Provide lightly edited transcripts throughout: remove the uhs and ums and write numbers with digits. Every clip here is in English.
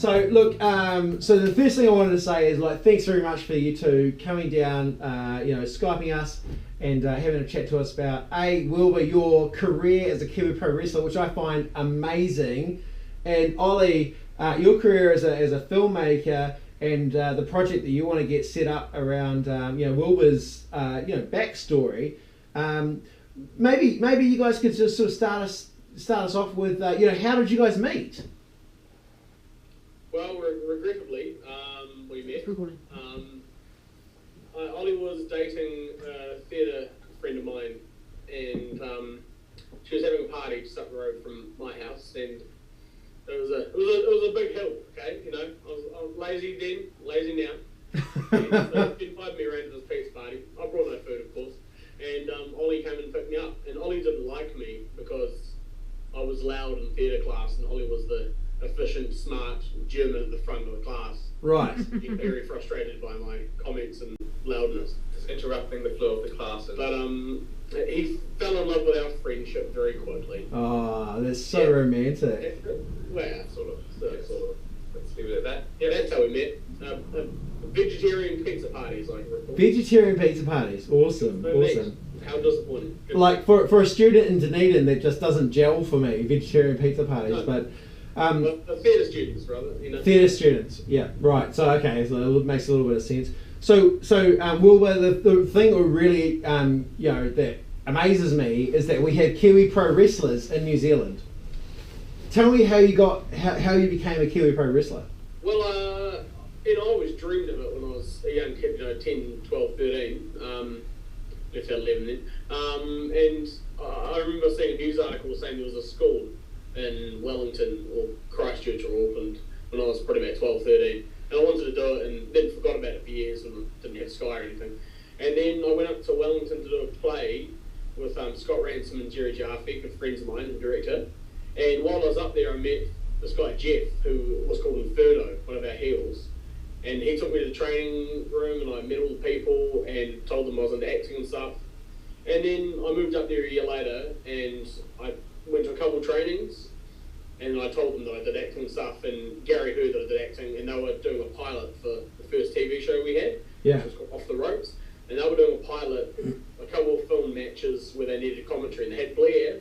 So look, so the first thing I wanted to say is like thanks very much for you two coming down, Skyping us and having a chat to us about Wilbur, your career as a Kiwi pro wrestler, which I find amazing, and Ollie, your career as a filmmaker and the project that you want to get set up around Wilbur's backstory. Maybe you guys could just sort of start us off with how did you guys meet? Well, regrettably, we met. Ollie was dating a theatre friend of mine, and she was having a party just up the road from my house, and it was a big hill. Okay, I was lazy then, lazy now. And so he invited me around to this pizza party. I brought no food, of course, and Ollie came and picked me up. And Ollie didn't like me because I was loud in theatre class, and Ollie was the efficient, smart German at the front of the class. Right. He was very frustrated by my comments and loudness. Just interrupting the flow of the class. But he fell in love with our friendship very quickly. Oh, that's so romantic. Well, sort of. Let's leave it at that. Yeah, that's how we met. Vegetarian pizza parties, I recall. Vegetarian pizza parties, awesome. How disappointing. Like for a student in Dunedin, that just doesn't gel for me. Vegetarian pizza parties, but. Theatre students, rather. Theatre students, yeah, right. So okay, so it makes a little bit of sense. So Wilbur, the thing that really that amazes me is that we have Kiwi pro wrestlers in New Zealand. Tell me how you became a Kiwi pro wrestler. Well, I always dreamed of it when I was a young kid, 10, 12, 13. Left out 11 then. And I remember seeing a news article saying there was a school in Wellington or Christchurch or Auckland when I was probably about 12, 13. And I wanted to do it and then forgot about it for years and didn't have Sky or anything. And then I went up to Wellington to do a play with Scott Ransom and Jerry Jaffe, good friends of mine, the director. And while I was up there, I met this guy, Jeff, who was called Inferno, one of our heels. And he took me to the training room and I met all the people and told them I was into acting and stuff. And then I moved up there a year later and I went to a couple of trainings and I told them that I did acting and stuff, and Gary heard that I did acting, and they were doing a pilot for the first TV show we had, which was called Off the Ropes, and they were doing a pilot, a couple of film matches where they needed commentary, and they had Blair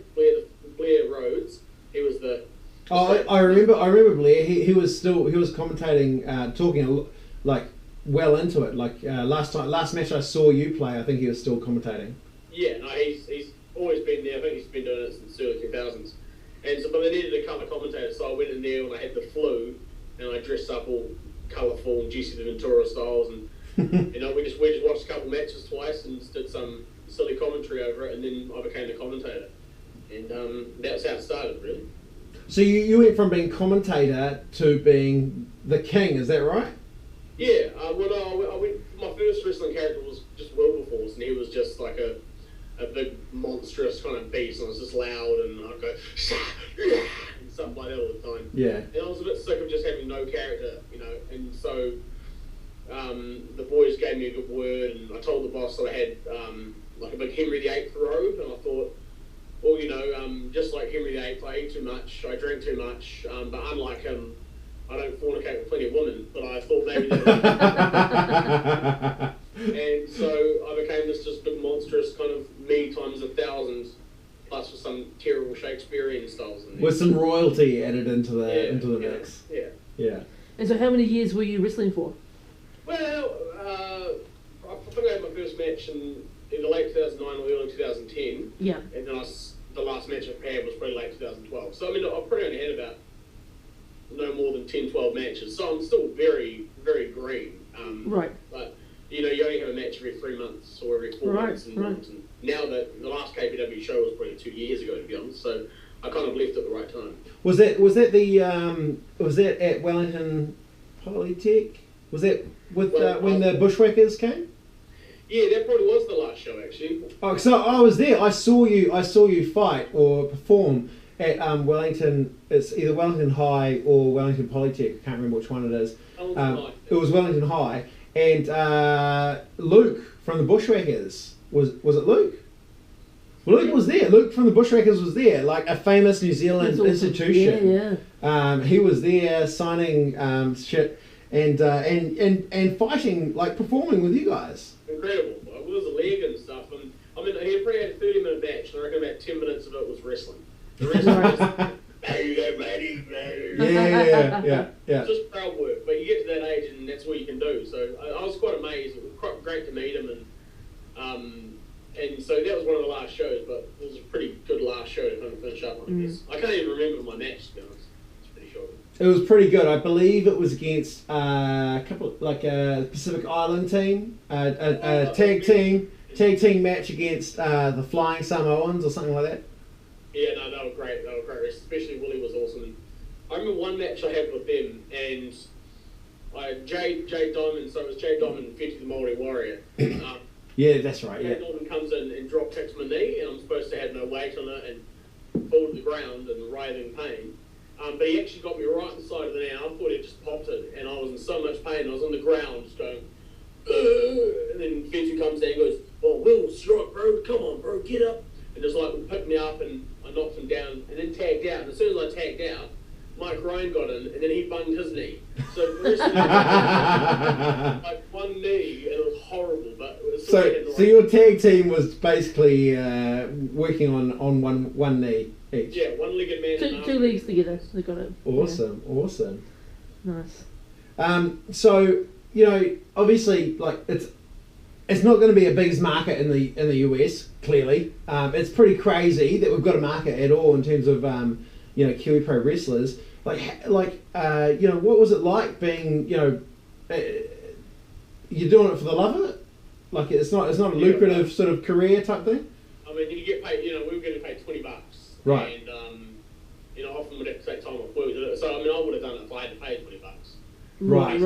Rhodes. He was the... I remember Blair. He was commentating, talking like well into it. Like last match I saw you play, I think he was still commentating. Yeah, no, he's always been there. I think he's been doing it since the early 2000s. And so, but they needed a colour commentator, so I went in there when I had the flu, and I dressed up all colourful and Jesse the Ventura styles, and we just watched a couple matches twice and just did some silly commentary over it, and then I became the commentator, and that's how it started, really. So you went from being commentator to being the king, is that right? Yeah. I went. My first wrestling character was just Wilburforce, and he was just like a big monstrous kind of beast, and I was just loud, and I'd go and stuff like that all the time. Yeah. And I was a bit sick of just having no character, and so the boys gave me a good word, and I told the boss that I had like a big Henry VIII robe, and I thought, well, just like Henry VIII, I eat too much, I drink too much, but unlike him, I don't fornicate with plenty of women, but I thought maybe that and so I became this just big monstrous kind of me times 1,000, plus with some terrible Shakespearean styles in there. With some royalty added into the mix. Yeah. And so how many years were you wrestling for? Well, I think I had my first match in the late 2009 or early 2010. Yeah. And then the last match I had was probably late 2012. So I mean, I've probably only had about no more than 10, 12 matches. So I'm still very, very green. Right. But you only have a match every 3 months or every 4 months. And now that the last KPW show was probably 2 years ago, to be honest. So I kind of left at the right time. Was that at Wellington Polytech? Was that with when the Bushwhackers came? Yeah, that probably was the last show actually. Oh, so I was there. I saw you fight or perform at Wellington. It's either Wellington High or Wellington Polytech. I can't remember which one it is. It was Wellington High, and Luke from the Bushwhackers was it Luke? Well, Luke was there. Luke from the Bushwhackers was there, like a famous New Zealand That's awesome. institution. Yeah. He was there signing shit and fighting, like performing with you guys. Incredible. Like, it was a leg and stuff. And I mean, he probably had a 30-minute match, and I reckon about 10 minutes of it was wrestling. The rest of it was Yeah. just crowd work. But you get to that age, and that's what you can do. So I was quite amazed. It was quite great to meet him, and so that was one of the last shows. But it was a pretty good last show to kind of finish up on. I guess I can't even remember my match, to be honest. It's pretty shocking. It was pretty good. I believe it was against a couple, like a Pacific Island team, a tag team match against the Flying Samoans or something like that. Yeah, no, they were great. They were great. Especially Willie was awesome. And I remember one match I had with them, and Jay Diamond. So it was Jay Diamond, Fetty the Māori Warrior. Yeah, that's right. Jay Diamond comes in and drop kicks my knee, and I'm supposed to have no weight on it and fall to the ground in writhing pain. But he actually got me right inside of the knee. I thought he just popped it, and I was in so much pain. I was on the ground just going, ugh. And then Fetty comes down and goes, "Oh, Will, strike, bro. Come on, bro, get up." And just like picked me up, and I knocked him down, and then tagged out. And as soon as I tagged out, Mike Ryan got in, and then he bunged his knee. So the rest of the like one knee, and it was horrible. But it was So your tag team was basically working on one knee each. Yeah, one-legged man. Two legs together. They got it. Awesome. Nice. So obviously, like it's not going to be a biggest market in the US. Clearly, it's pretty crazy that we've got a market at all in terms of Kiwi Pro wrestlers. What was it like being you're doing it for the love of it? Like it's not a lucrative sort of career type thing. I mean, you get paid. We were getting paid $20, right? And often we'd have to take time off work. So I mean, I would have done it if I had to pay $20. Right.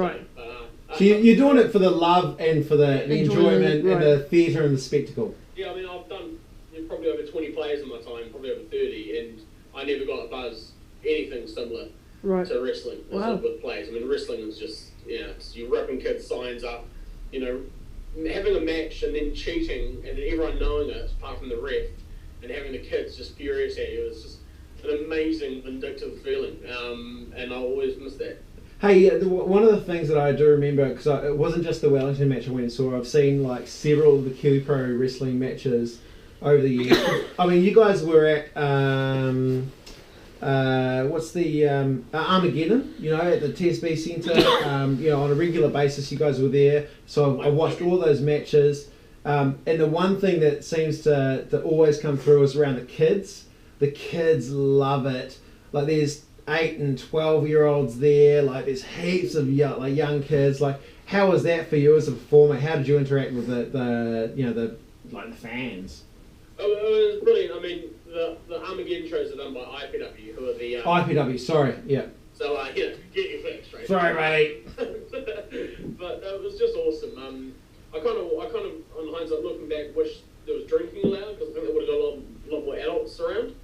So you're doing it for the love and for the enjoyment and the theatre and the spectacle. Yeah, I mean, I've done probably over 20 plays in my time, probably over 30, and I never got a buzz anything similar to wrestling with plays. I mean, wrestling is just, you're ripping kids' signs up, having a match and then cheating and then everyone knowing it, apart from the ref, and having the kids just furious at you. It's just an amazing, vindictive feeling, and I always miss that. Hey, one of the things that I do remember, because it wasn't just the Wellington match I went and saw, I've seen like several of the Kiwi Pro wrestling matches over the years. I mean, you guys were at, Armageddon, at the TSB Centre, on a regular basis you guys were there, so I watched all those matches, and the one thing that seems to always come through is around the kids. The kids love it. Like there's 8 and 12-year-olds there. Like there's heaps of young kids. Like, how was that for you as a performer? How did you interact with the fans? Oh, it was brilliant. I mean, the Armageddon shows are done by IPW, who are the IPW. Sorry, yeah. So get your facts straight. Sorry, mate. But it was just awesome. I kind of, on hindsight, looking back, wish there was drinking allowed, because I think they would have got a lot more adults around.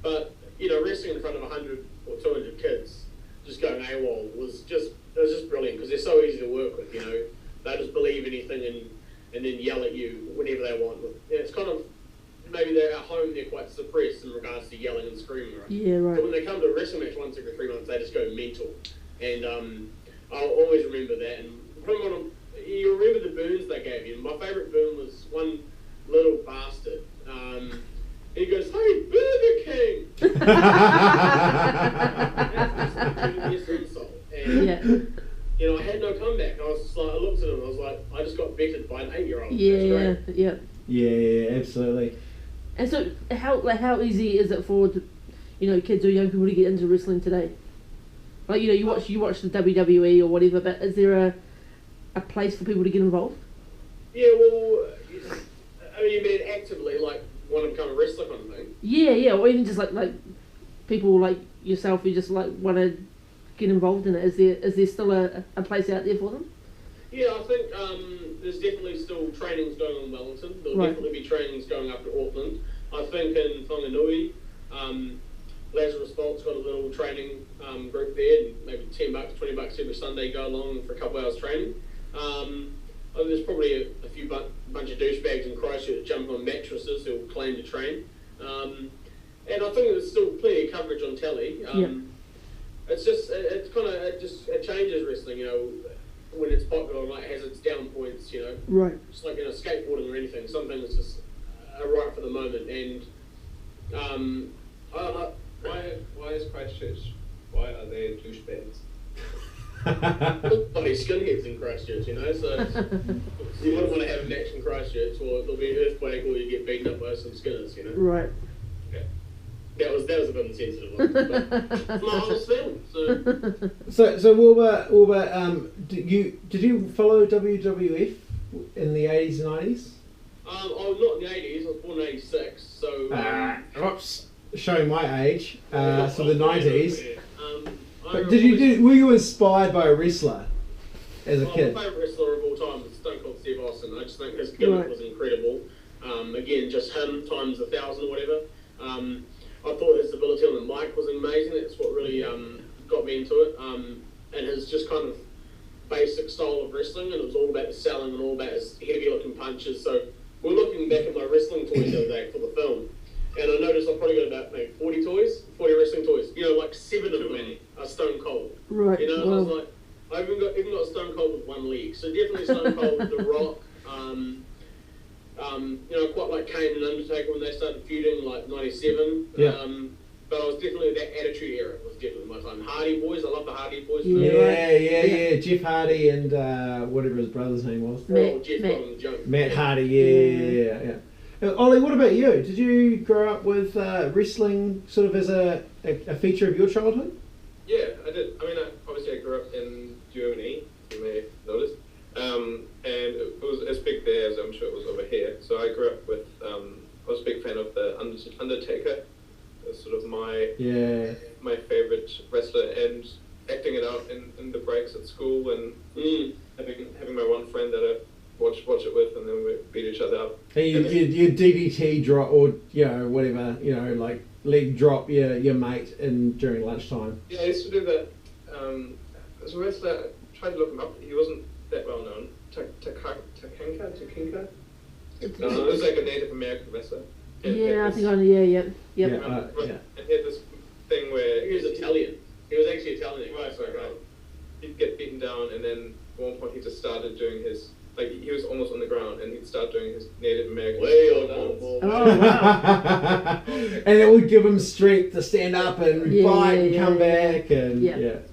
But wrestling in front of 100 or 200 kids, just going AWOL was just brilliant, because they're so easy to work with. They just believe anything and then yell at you whenever they want. It's kind of, maybe they're at home, they're quite suppressed in regards to yelling and screaming, right? Yeah, right. But when they come to a wrestling match once every 3 months, they just go mental. And I'll always remember that. And you remember the burns they gave you. My favourite burn was one little bastard. He goes, "Hey, Burger King!" That's the best insult. And, I had no comeback. I was just like, I looked at him and I was like, I just got vetted by an 8-year-old. Yeah. Yeah, absolutely. And so, how easy is it for kids or young people to get into wrestling today? Like you watch the WWE or whatever, but is there a place for people to get involved? Yeah, well, you mean actively, like want to become a wrestler kind of thing? Yeah, or even just like people like yourself who just like want to get involved in it. Is there still a place out there for them? Yeah, I think there's definitely still trainings going on in Wellington. There'll definitely be trainings going up to Auckland. I think in Whanganui, Lazarus Bolt's got a little training group there, and maybe $10, $20 every Sunday, go along for a couple hours training. there's probably a few bunch of douchebags in Christchurch jumping on mattresses who claim to train. And I think there's still plenty of coverage on telly. It's just, it changes wrestling, you know, when it's popular, like, it has its down points, you know. Right. It's like, you know, skateboarding or anything. Some things just are right for the moment. And, Why is Christchurch? Why are they douchebags? Bloody skinheads in Christchurch, you know, so you wouldn't want to have a match in Christchurch, or there'll be an earthquake, or you get beaten up by some skinners, you know. Right. Right. That was a bit insensitive, but it's my whole film. So Wilbur, did you follow WWF in the 80s and 90s? Oh, not in the 80s. I was born in 86, so. Oops, showing my age. So the 90s. But were you inspired by a wrestler as a kid? My favourite wrestler of all time is Stone Cold Steve Austin. I just think his gimmick was incredible. Again, just him times 1,000 or whatever. I thought his ability on the mic was amazing. That's what really got me into it. And his just kind of basic style of wrestling, and it was all about the selling and all about his heavy-looking punches. So we're looking back at my wrestling toys the other day for the film, and I noticed I've probably got about maybe 40 wrestling toys. You know, like 7 of them are Stone Cold. Right. You know, and I was like, I even got Stone Cold with one leg. So definitely Stone Cold, The Rock. You know, quite like Kane and Undertaker when they started feuding, like 97. Yeah. But I was definitely, that Attitude Era was definitely my time. Hardy Boys, I love the Hardy Boys. Yeah. Jeff Hardy and whatever his brother's name was. Matt Hardy, yeah. Ollie, what about you? Did you grow up with wrestling sort of as a feature of your childhood? Yeah, I did. I mean, obviously I grew up in Germany, you may have noticed. And it was as big there as I'm sure it was over here. So I grew up with, I was a big fan of the Undertaker. It was sort of my favourite wrestler, and acting it out in the breaks at school, and having my one friend that I watch it with, and then we beat each other up. And you DDT drop, or whatever, like leg drop your mate during lunchtime. Yeah, I used to do that. As a wrestler, I tried to look him up. He wasn't that well known. Takenka? It was like a Native American wrestler. Yeah, I think I know. Yeah. And he had this thing where he was Italian. He was actually Italian. Right. He'd get beaten down, and then at one point he just started doing his, like, he was almost on the ground, and he'd start doing his Native American. Oh wow! And it would give him strength to stand up and fight and come back, and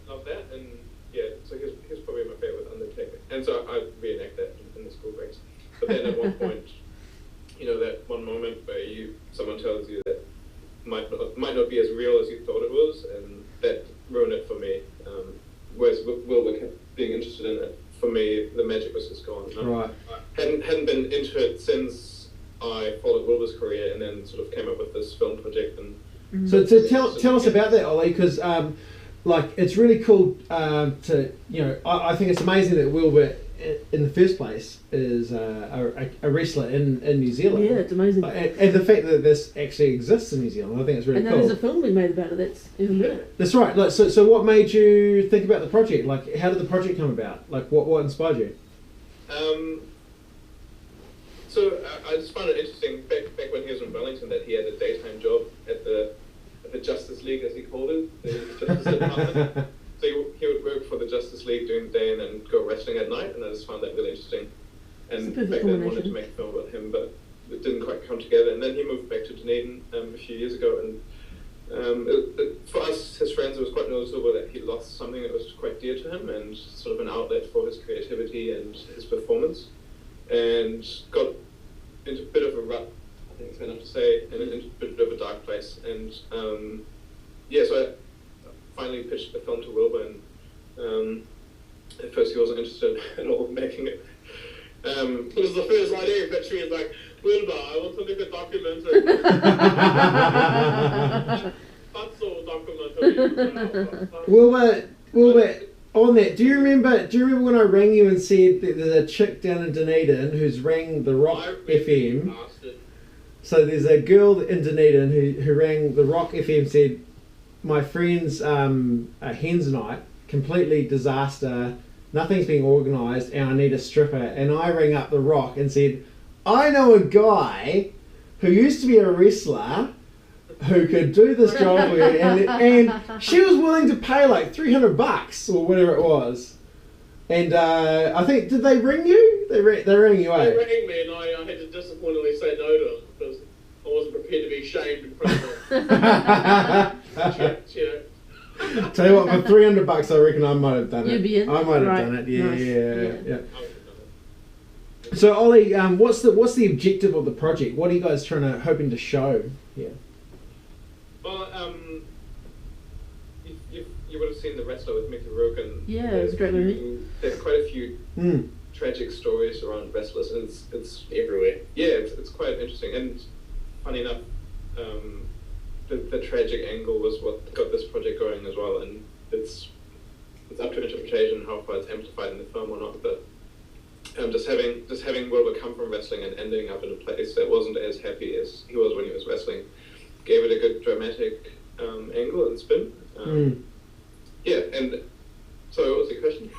Love that, and so he was probably my favorite Undertaker, and so I reenact that in the school breaks. But then at one point, that one moment where someone tells you that might not be as real as you thought it was, and that ruined it for me. Whereas Wilbur kept being interested in it, for me the magic was just gone. Right. I hadn't been into it since I followed Wilbur's career, and then sort of came up with this film project. And so tell us about that, Ollie, because it's really cool to I think it's amazing that Wilbur in the first place is a wrestler in New Zealand. Yeah, it's amazing. And the fact that this actually exists in New Zealand, I think it's really cool. And there's a film we made about it that's even better. That's right. So what made you think about the project? Like, how did the project come about? Like, what inspired you? So I just found it interesting back when he was in Wellington that he had a daytime job at the Justice League, as he called it, the Justice Department. So he would work for the Justice League during the day and then go wrestling at night, and I just found that really interesting. And back then I wanted to make a film about him, but it didn't quite come together. And then he moved back to Dunedin a few years ago, and for us, his friends, it was quite noticeable that he lost something that was quite dear to him, and sort of an outlet for his creativity and his performance, and got into a bit of a rut, I think it's fair enough to say, and into a bit of a dark place. And so I finally pitched the film to Wilbur, and at first he wasn't interested at all in making it. It was the first idea he pitched me. He was like, Wilbur, I want to make a documentary. That's all documentary. Wilbur, on that, do you remember when I rang you and said that there's a chick down in Dunedin who's rang the Rock FM? So there's a girl in Dunedin who rang the Rock FM, said, my friend's hens night, completely disaster, nothing's being organised, and I need a stripper. And I rang up The Rock and said, I know a guy who used to be a wrestler who could do this job for you. And she was willing to pay like $300 or whatever it was. And I think, did they ring you? They rang you, They rang me, and I had to disappointingly say no to them because I wasn't prepared to be shamed in front of them. Tell you what, for $300, I reckon I might have done it. You'd be in? I might have Right. done it. Yeah, Nice. yeah. So Ollie, what's the objective of the project? What are you guys hoping to show here? Well, you would have seen The Wrestler with Mickey Rourke, and Yeah, it was a great movie. There's quite a few tragic stories around wrestlers, and it's Everywhere. yeah, it's quite interesting. And funny enough, the tragic angle was what got this project going as well. And it's up to interpretation how far it's amplified in the film or not. But just having Wilbur come from wrestling and ending up in a place that wasn't as happy as he was when he was wrestling gave it a good dramatic angle and spin. Yeah, and so what was the question?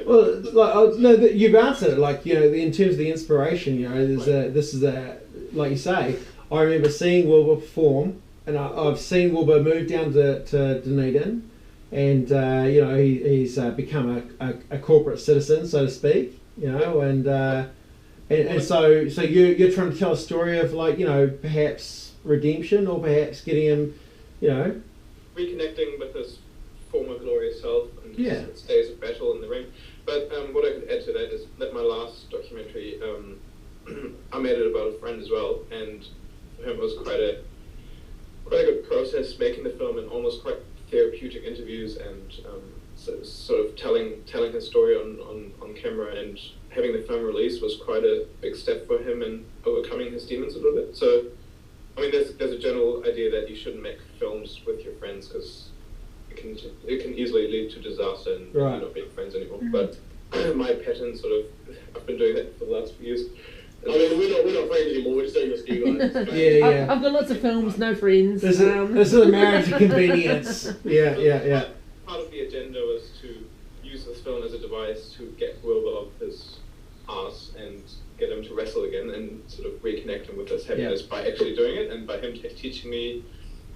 Well, no, you've answered it. Like, you know, in terms of the inspiration, you know, this is like you say. I remember seeing Wilbur perform, and I've seen Wilbur move down to Dunedin, and you know, he's become a corporate citizen, so to speak. You know, and so you're trying to tell a story of, like, you know, perhaps redemption, or perhaps getting him, you know, reconnecting with his former glorious self and Yeah. his days of battle in the ring. But what I could add to that is that my last documentary, I made it about a friend as well, and for him it was quite a good process making the film, and almost quite therapeutic interviews, and sort of telling his story on camera, and having the film released was quite a big step for him in overcoming his demons a little bit. So, I mean, there's a general idea that you shouldn't make films with your friends because it can easily lead to disaster and Right. not being friends anymore. But my pattern I've been doing that for the last few years. I mean, we're not friends anymore. We're just doing this for you guys. Yeah. I've got lots of films, no friends. This is a marriage of convenience. Yeah. Part of the agenda was to use this film as a device to get Wilbur off his arse and get him to wrestle again, and sort of reconnect him with his happiness by actually doing it, and by him teaching me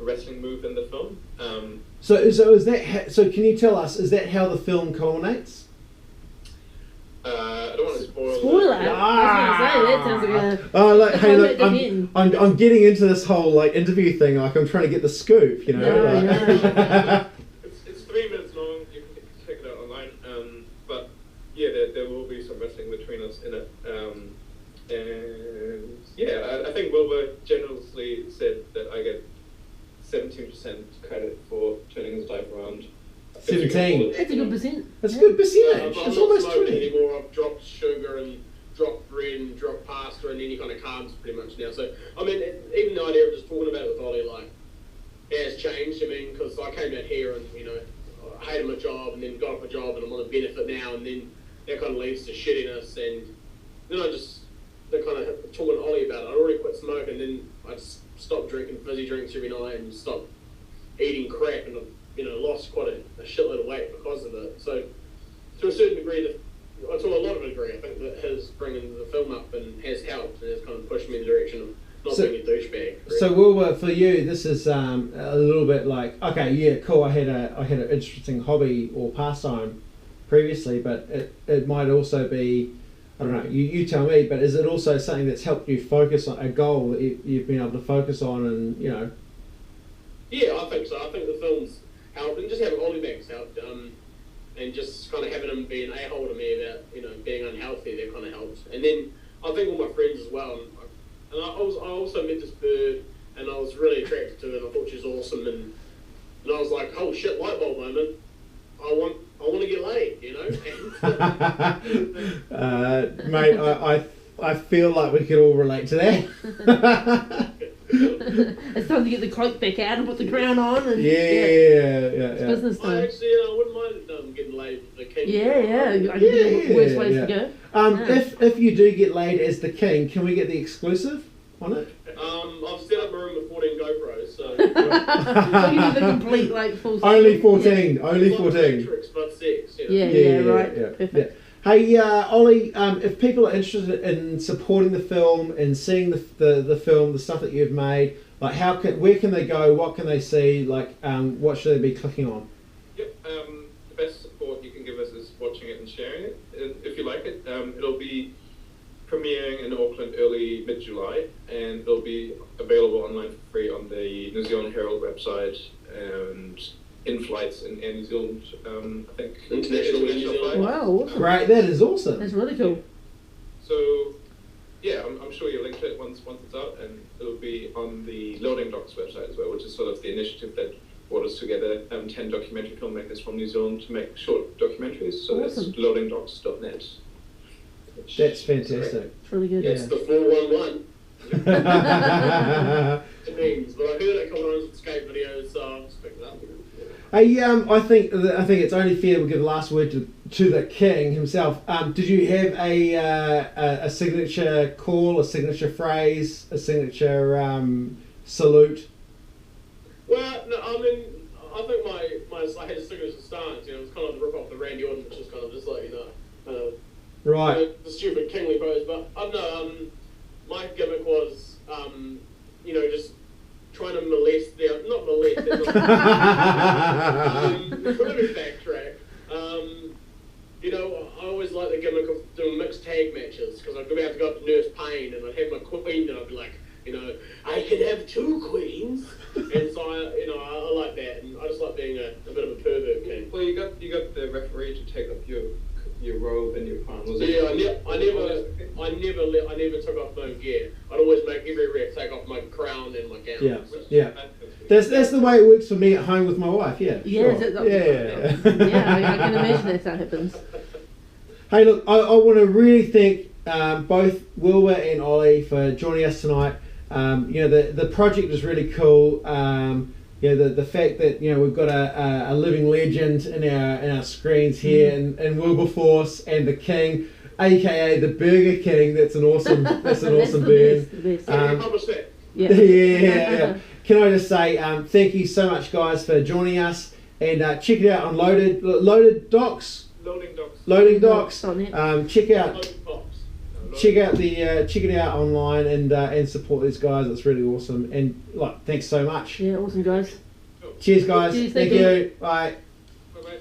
a wrestling move in the film. So is that? So can you tell us? Is that how the film culminates? I don't want to spoil. Spoiler. it. I was going to say, that sounds like a... Oh, like, hey, look, Comment again. I'm getting into this whole like interview thing. Like, I'm trying to get the scoop, you know. No. It's 3 minutes long. You can check it out online. But yeah, there will be some wrestling between us in it. And yeah, I think Wilbur generously said that I get 17% credit for turning his life around. 17. That's a good percent. That's a good I'm percentage. not It's almost smoking 20. anymore. I've dropped sugar and dropped bread and dropped pasta and any kind of carbs pretty much now. So, I mean, even the idea of just talking about it with Ollie, like, it has changed. I mean, because I came down here and, you know, I hated my job and then got off a job and I'm on a benefit now, and then that kind of leads to shittiness, and then I just kind of talking to Ollie about it. I already quit smoking, and then I just stopped drinking fizzy drinks every night and stopped eating crap, and you know, lost quite a shitload of weight because of it. So, to a certain degree, to a lot of a degree, I think that his bringing the film up and has helped, and has kind of pushed me in the direction of not being a douchebag. Really. So Wilbur, for you, this is a little bit like, okay, yeah, cool. I had an interesting hobby or pastime previously, but it might also be, I don't know. You tell me. But is it also something that's helped you focus on a goal that you've been able to focus on, and you know? Yeah, I think so. I think the film's helped, and just having Ollie Banks helped, and just kind of having him be an a-hole to me about, you know, being unhealthy, that kind of helped. And then I think all my friends as well, and I also met this bird, and I was really attracted to her, and I thought she was awesome, and I was like, oh shit, light bulb moment, I want to get laid, you know? Mate, I feel like we could all relate to that. It's time to get the cloak back out and put the crown on. And, Yeah. It's business I time. actually, I wouldn't mind getting laid with the king. Yeah. I can think of worse ways to go. If you do get laid as the king, can we get the exclusive on it? I've set up a room with 14 GoPros, so. So you did the complete like full. Only 14. Only Not 14. Matrix, but 6. Yeah, right. Yeah. Perfect. Hey, Ollie, if people are interested in supporting the film and seeing the film, the stuff that you've made, like where can they go? What can they see? Like, what should they be clicking on? Yep. The best support you can give us is watching it and sharing it. If you like it, it'll be premiering in Auckland early mid-July, and it'll be available online for free on the New Zealand Herald website and in flights in Air New Zealand. I think International flights. Wow, awesome. Great, that is awesome. That's really cool. So, yeah, I'm sure you'll link to it once it's out, and it'll be on the Loading Docs website as well, which is sort of the initiative that brought us together 10 documentary filmmakers from New Zealand to make short documentaries. So Awesome. that's loadingdocs.net. That's fantastic. It's really good. It's the 411. Hey, It means, but I heard it coming on some skate videos, so I'll just pick it up. I think it's only fair we give the last word to the king himself. Did you have a signature call, a signature phrase, a signature salute? Well, no, I mean, I think I had a signature stance, it's kind of the rip off the Randy Orton, which is kind of just like, Right. the stupid kingly pose, but I don't know, my gimmick was, just trying to molest not molest, let me backtrack. I always like the gimmick of doing mixed tag matches, because I'd be able to go up to Nurse Payne, and I'd have my queen, and I'd be like, I can have 2 queens, and so I like that, and I just like being a bit of a pervert king. Well, you got the referee to take off your robe and your crown. Yeah, I never took off my gear. I'd always make every ref take off my crown and my gown. Yeah. That's the way it works for me at home with my wife. Yeah. Yeah, Sure. yeah, I can imagine that's how it happens. Hey, look, I want to really thank both Wilbur and Ollie for joining us tonight. The project is really cool. The fact that we've got a living legend in our screens here, in Wilburforce, and the King, aka the Burger King. That's an awesome burn. Publish that. Yeah. Yeah. Can I just say thank you so much, guys, for joining us, and check it out on Loaded Docs. Loading Docs. Check it out online and support these guys. It's really awesome, and thanks so much. Yeah, awesome guys. Cheers, guys. Cheers, thank thank you. Bye. Bye-bye.